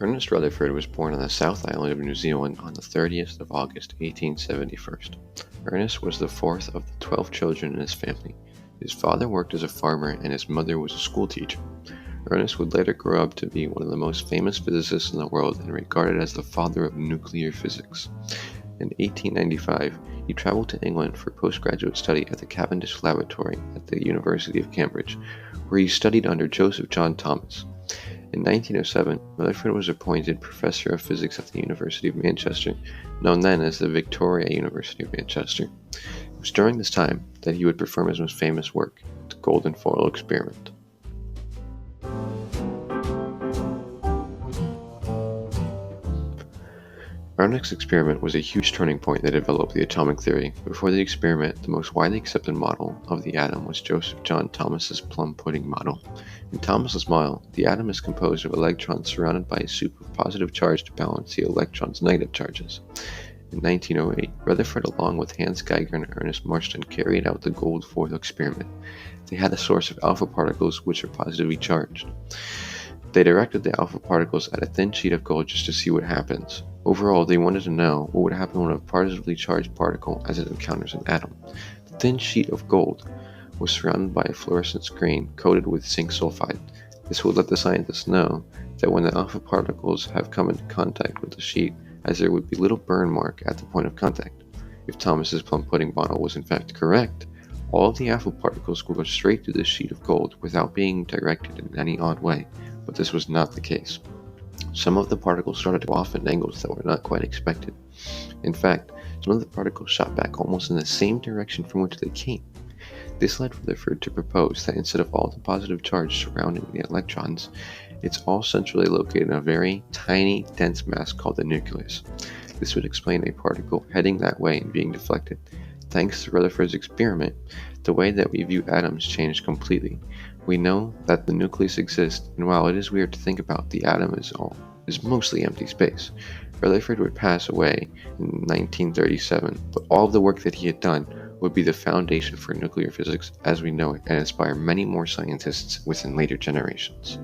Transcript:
Ernest Rutherford was born on the South Island of New Zealand on the 30th of August 1871. Ernest was the fourth of the 12 children in his family. His father worked as a farmer and his mother was a schoolteacher. Ernest would later grow up to be one of the most famous physicists in the world and regarded as the father of nuclear physics. In 1895, he traveled to England for postgraduate study at the Cavendish Laboratory at the University of Cambridge, where he studied under Joseph John Thomas. In 1907, Rutherford was appointed Professor of Physics at the University of Manchester, known then as the Victoria University of Manchester. It was during this time that he would perform his most famous work, the golden foil experiment. Ernest's experiment was a huge turning point that developed the atomic theory. Before the experiment, the most widely accepted model of the atom was Joseph John Thomas's plum pudding model. In Thomas's model, the atom is composed of electrons surrounded by a soup of positive charge to balance the electrons' negative charges. In 1908, Rutherford, along with Hans Geiger and Ernest Marston, carried out the gold foil experiment. They had a source of alpha particles which are positively charged. They directed the alpha particles at a thin sheet of gold just to see what happens. Overall, they wanted to know what would happen when a positively charged particle as it encounters an atom. The thin sheet of gold was surrounded by a fluorescent screen coated with zinc sulfide. This would let the scientists know that when the alpha particles have come into contact with the sheet, as there would be little burn mark at the point of contact. If Thomas's plum pudding model was in fact correct, all of the alpha particles would go straight to the sheet of gold without being directed in any odd way. But this was not the case. Some of the particles started to go off at angles that were not quite expected. In fact, some of the particles shot back almost in the same direction from which they came. This led Rutherford to propose that instead of all the positive charge surrounding the electrons, it's all centrally located in a very tiny, dense mass called the nucleus. This would explain a particle heading that way and being deflected. Thanks to Rutherford's experiment, the way that we view atoms changed completely. We know that the nucleus exists, and while it is weird to think about, the atom is mostly empty space. Rutherford would pass away in 1937, but all of the work that he had done would be the foundation for nuclear physics as we know it and inspire many more scientists within later generations.